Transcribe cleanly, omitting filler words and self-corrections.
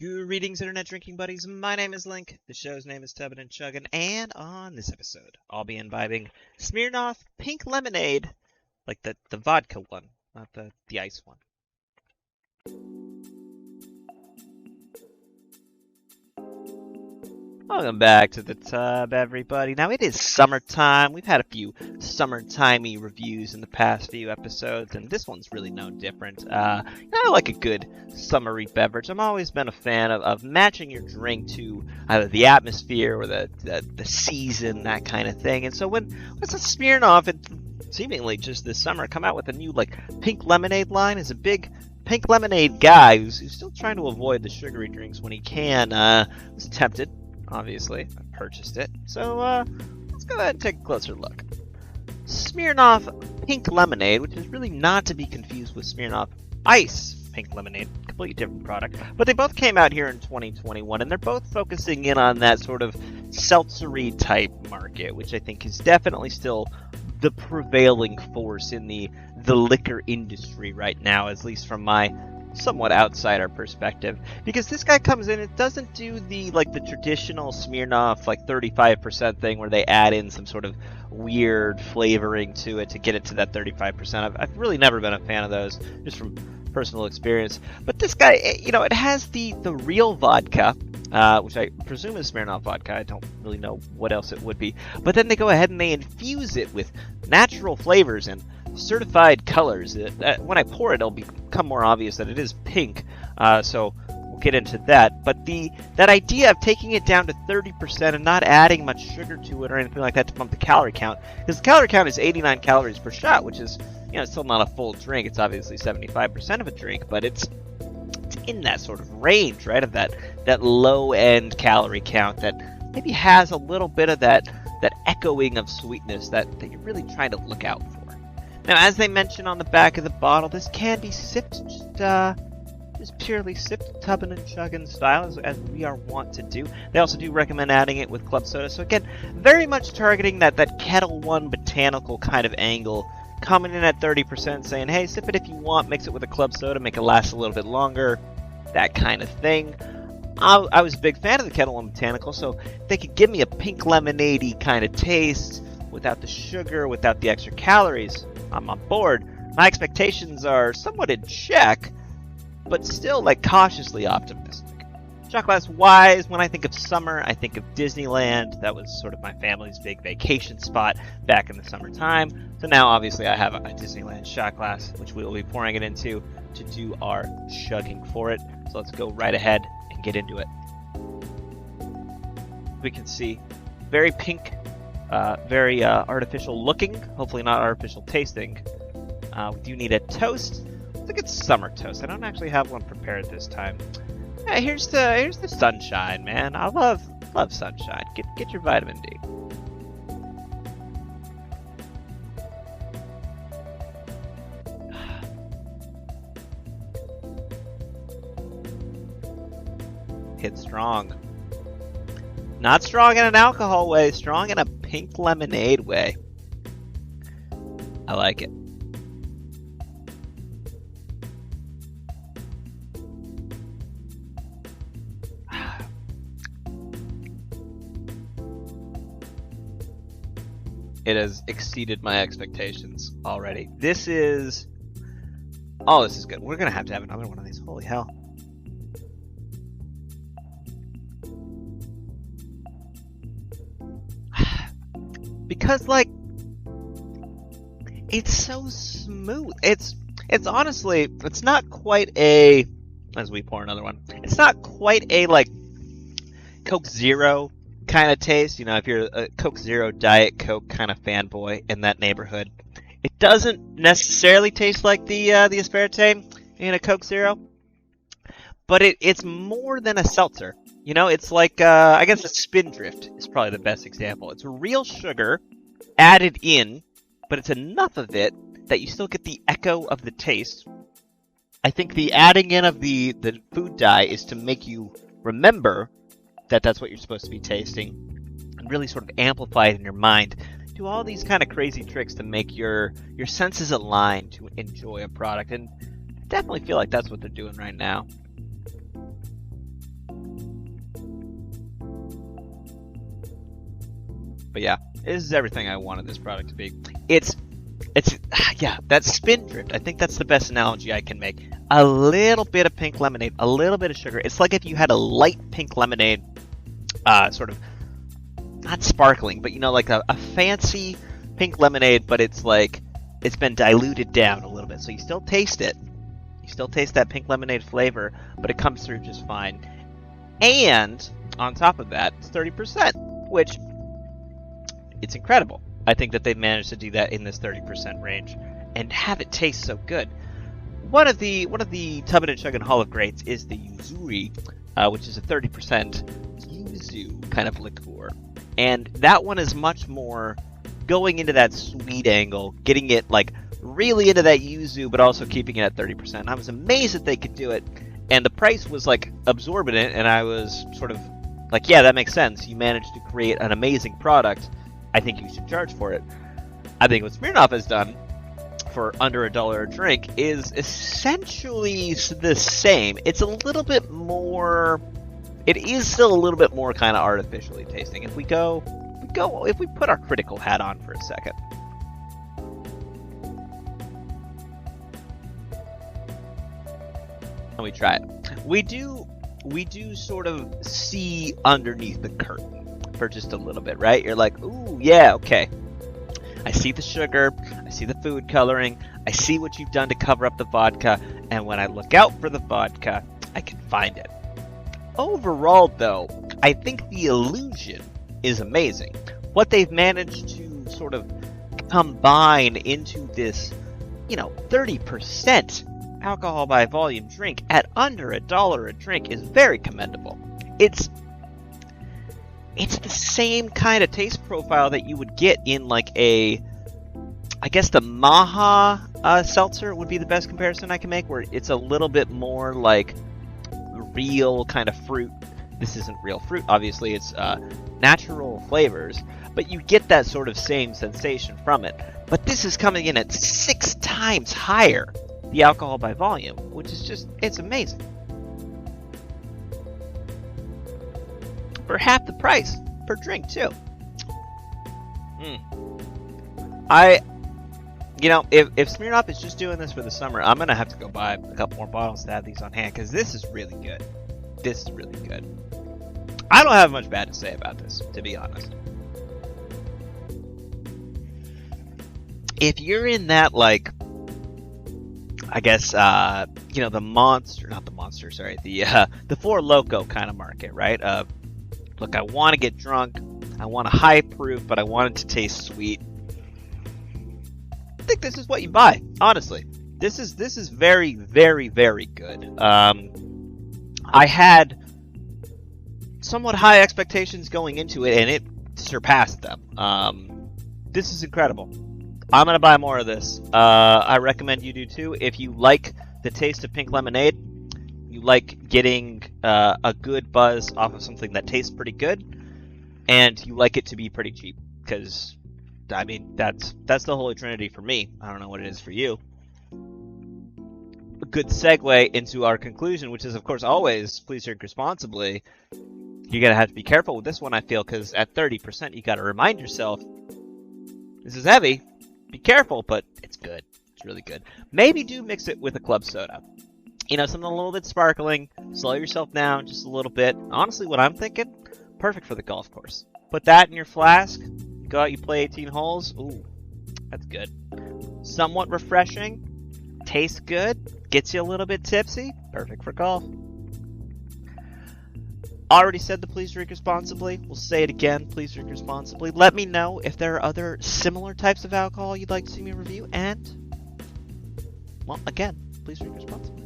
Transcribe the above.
Greetings, Internet Drinking Buddies. My name is Link. The show's name is Tubbin and Chugging, and on this episode, I'll be imbibing Smirnoff Pink Lemonade, like the vodka one, not the ice one. Welcome back to the tub, everybody. Now, it is summertime. We've had a few summertimey reviews in the past few episodes, and this one's really no different. I like a good summery beverage. I've always been a fan of matching your drink to either the atmosphere or the season, that kind of thing. And so when it's a Smirnoff, and seemingly just this summer, come out with a new pink lemonade line, as a big pink lemonade guy who's still trying to avoid the sugary drinks when he can, was tempted. Obviously, I purchased it. So, let's go ahead and take a closer look. Smirnoff Pink Lemonade, which is really not to be confused with Smirnoff Ice Pink Lemonade, completely different product. But they both came out here in 2021, and they're both focusing in on that sort of seltzery type market, which I think is definitely still the prevailing force in the liquor industry right now, at least from my somewhat outsider perspective, because this guy comes in, it doesn't do the traditional Smirnoff 35% thing where they add in some sort of weird flavoring to it to get it to that 35%. I've really never been a fan of those, just from personal experience. But this guy, it has the real vodka, which I presume is Smirnoff vodka. I don't really know what else it would be. But then they go ahead and they infuse it with natural flavors and certified colors. When I pour it, it'll become more obvious that it is pink, so we'll get into that. But that idea of taking it down to 30% and not adding much sugar to it or anything like that to bump the calorie count, because the calorie count is 89 calories per shot, which is still not a full drink. It's obviously 75% of a drink, but it's in that sort of range, right, of that low end calorie count that maybe has a little bit of that echoing of sweetness that you're really trying to look out for. Now, as they mention on the back of the bottle, this can be sipped just purely sipped Tubbin and Chugging style, as we are wont to do. They also do recommend adding it with club soda. So again, very much targeting that Kettle One botanical kind of angle, coming in at 30%, saying, hey, sip it if you want, mix it with a club soda, make it last a little bit longer, that kind of thing. I was a big fan of the Kettle One botanical, so they could give me a pink lemonade-y kind of taste without the sugar, without the extra calories. I'm on board. My expectations are somewhat in check, but still cautiously optimistic. Shot glass wise, when I think of summer, I think of Disneyland. That was sort of my family's big vacation spot back in the summertime. So now obviously I have a Disneyland shot glass, which we will be pouring it into to do our chugging for it. So let's go right ahead and get into it. We can see very pink, very artificial looking, hopefully not artificial tasting. We do need a toast. I think it's summer toast. I don't actually have one prepared this time. Yeah, here's the sunshine, man. I love sunshine. Get your vitamin D. Hit strong. Not strong in an alcohol way, strong in a pink lemonade way. I like it. It has exceeded my expectations already. This is good. We're gonna have to have another one of these. Holy hell. Because it's so smooth. It's honestly, it's not quite a, as we pour another one, it's not quite a Coke Zero kind of taste. If you're a Coke Zero, Diet Coke kind of fanboy in that neighborhood, it doesn't necessarily taste like the aspartame in a Coke Zero, but it's more than a seltzer. It's I guess a Spindrift is probably the best example. It's real sugar added in, but it's enough of it that you still get the echo of the taste. I think the adding in of the food dye is to make you remember that that's what you're supposed to be tasting, and really sort of amplify it in your mind. Do all these kind of crazy tricks to make your senses align to enjoy a product, and I definitely feel like that's what they're doing right now. But yeah, this is everything I wanted this product to be. It's yeah, that spin drift. I think that's the best analogy I can make. A little bit of pink lemonade, a little bit of sugar. It's like if you had a light pink lemonade, sort of not sparkling, but like a fancy pink lemonade, but it's like it's been diluted down a little bit, so you still taste it. You still taste that pink lemonade flavor, but it comes through just fine. And on top of that, it's 30%, which it's incredible. I think that they've managed to do that in this 30% range and have it taste so good. One of the Tubbin and Chugging Hall of Greats is the Yuzuri, which is a 30% yuzu kind of liqueur. And that one is much more going into that sweet angle, getting it like really into that yuzu, but also keeping it at 30%. I was amazed that they could do it, and the price was like absorbent, and I was sort of like, yeah, that makes sense. You managed to create an amazing product. I think you should charge for it. I think what Smirnoff has done for under $1 a drink is essentially the same. It's a little bit more. It is still a little bit more kind of artificially tasting. If we put our critical hat on for a second. And we try it. We do sort of see underneath the curtain for just a little bit, right? You're like, ooh, yeah, okay. I see the sugar, I see the food coloring, I see what you've done to cover up the vodka, and when I look out for the vodka, I can find it. Overall, though, I think the illusion is amazing. What they've managed to sort of combine into this, 30% alcohol by volume drink at under $1 a drink is very commendable. It's the same kind of taste profile that you would get in like I guess the Maha seltzer would be the best comparison I can make, where it's a little bit more like real kind of fruit. This isn't real fruit, obviously, it's natural flavors, but you get that sort of same sensation from it. But this is coming in at 6 times higher, the alcohol by volume, which is just, it's amazing. For half the price per drink, too. If Smirnoff is just doing this for the summer, I'm gonna have to go buy a couple more bottles to have these on hand, because this is really good. This is really good. I don't have much bad to say about this, to be honest. If you're in that, like, I guess, the Four Loko kind of market, right? Look, I want to get drunk, I want a high proof, but I want it to taste sweet. I think this is what you buy, honestly. This is very, very, very good. I had somewhat high expectations going into it, and it surpassed them. This is incredible. I'm going to buy more of this. I recommend you do too. If you like the taste of pink lemonade, you like getting a good buzz off of something that tastes pretty good, and you like it to be pretty cheap, because, I mean, that's the holy trinity for me. I don't know what it is for you. A good segue into our conclusion, which is, of course, always, please drink responsibly. You're going to have to be careful with this one, I feel, because at 30%, you got to remind yourself, this is heavy. Be careful, but it's good. It's really good. Maybe do mix it with a club soda. Something a little bit sparkling. Slow yourself down just a little bit. Honestly, what I'm thinking, perfect for the golf course. Put that in your flask. Go out, you play 18 holes. Ooh, that's good. Somewhat refreshing. Tastes good. Gets you a little bit tipsy. Perfect for golf. Already said the please drink responsibly. We'll say it again. Please drink responsibly. Let me know if there are other similar types of alcohol you'd like to see me review. And, well, again, please drink responsibly.